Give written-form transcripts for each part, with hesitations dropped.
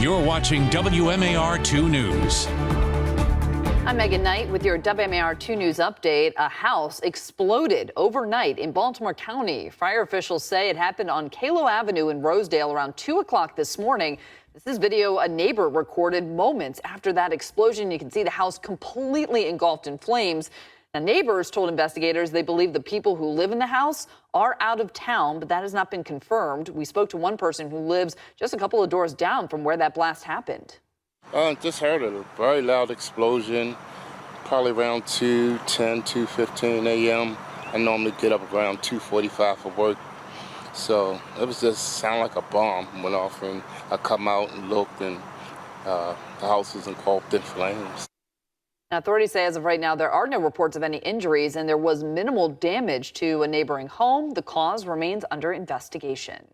You're watching WMAR 2 News. I'm Megan Knight with your WMAR 2 News update. A house exploded overnight in Baltimore County. Fire officials say it happened on Kalo Avenue in Rosedale around 2 o'clock this morning. This is video a neighbor recorded moments after that explosion. You can see the house completely engulfed in flames. Now, neighbors told investigators they believe the people who live in the house are out of town, but that has not been confirmed. We spoke to one person who lives just a couple of doors down from where that blast happened. Just heard a very loud explosion, probably around 2:10, 2:15 a.m. I normally get up around 2:45 for work. So it was just sound like a bomb went off, and I come out and looked, and the house was engulfed in flames. Now, authorities say as of right now, there are no reports of any injuries, and there was minimal damage to a neighboring home. The cause remains under investigation.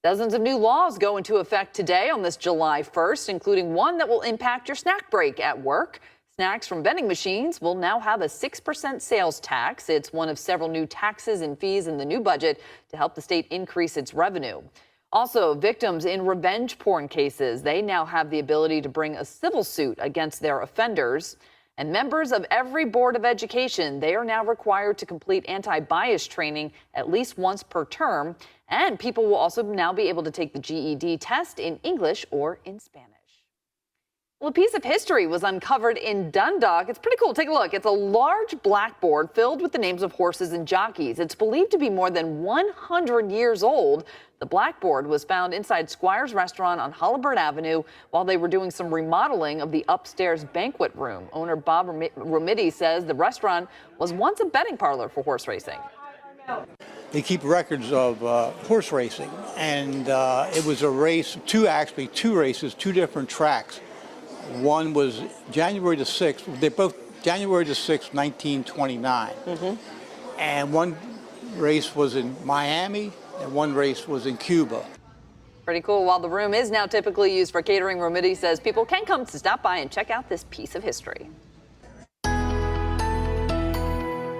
Dozens of new laws go into effect today on this July 1st, including one that will impact your snack break at work. Snacks from vending machines will now have a 6% sales tax. It's one of several new taxes and fees in the new budget to help the state increase its revenue. Also, victims in revenge porn cases, they now have the ability to bring a civil suit against their offenders. And members of every board of education, they are now required to complete anti-bias training at least once per term. And people will also now be able to take the GED test in English or in Spanish. Well, a piece of history was uncovered in Dundalk. It's pretty cool. Take a look. It's a large blackboard filled with the names of horses and jockeys. It's believed to be more than 100 years old. The blackboard was found inside Squire's Restaurant on Holabird Avenue while they were doing some remodeling of the upstairs banquet room. Owner Bob Romiti says the restaurant was once a betting parlor for horse racing. They keep records of horse racing, and it was a race, two races, two different tracks. One was January the 6th, they're both January the 6th, 1929. And one race was in Miami, and one race was in Cuba. Pretty cool. While the room is now typically used for catering, Romiti says people can come to stop by and check out this piece of history.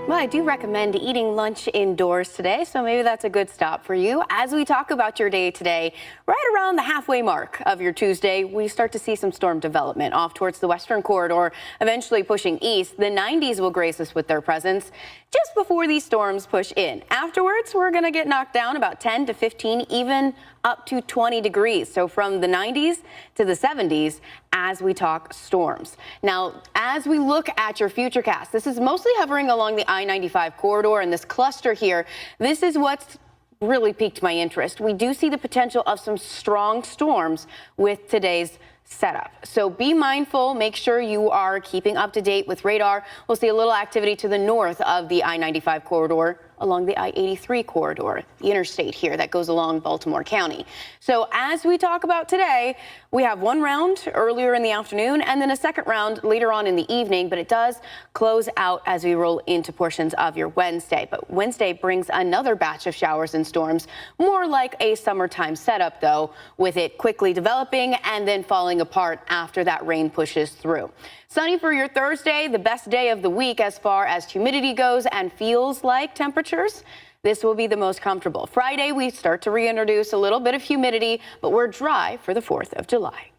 Well, I do recommend eating lunch indoors today, so maybe that's a good stop for you. As we talk about your day today, right around the halfway mark of your Tuesday, we start to see some storm development off towards the western corridor, eventually pushing east. The 90s will grace us with their presence just before these storms push in. Afterwards, we're going to get knocked down about 10 to 15, even up to 20 degrees. So from the 90s to the 70s as we talk storms. Now, as we look at your futurecast, this is mostly hovering along the I-95 corridor and this cluster here. This is what's really piqued my interest. We do see the potential of some strong storms with today's setup. So be mindful, make sure you are keeping up to date with radar. We'll see a little activity to the north of the I-95 corridor along the I-83 corridor, the interstate here that goes along Baltimore County. So as we talk about today, we have one round earlier in the afternoon and then a second round later on in the evening, but it does close out as we roll into portions of your Wednesday. But Wednesday brings another batch of showers and storms, more like a summertime setup though, with it quickly developing and then falling apart after that rain pushes through. Sunny for your Thursday, the best day of the week as far as humidity goes and feels like temperatures. This will be the most comfortable. Friday, we start to reintroduce a little bit of humidity, but we're dry for the 4th of July.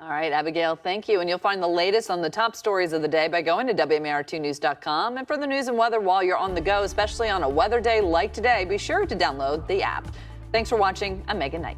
All right, Abigail, thank you. And you'll find the latest on the top stories of the day by going to WMAR2news.com. And for the news and weather while you're on the go, especially on a weather day like today, be sure to download the app. Thanks for watching. I'm Megan Knight.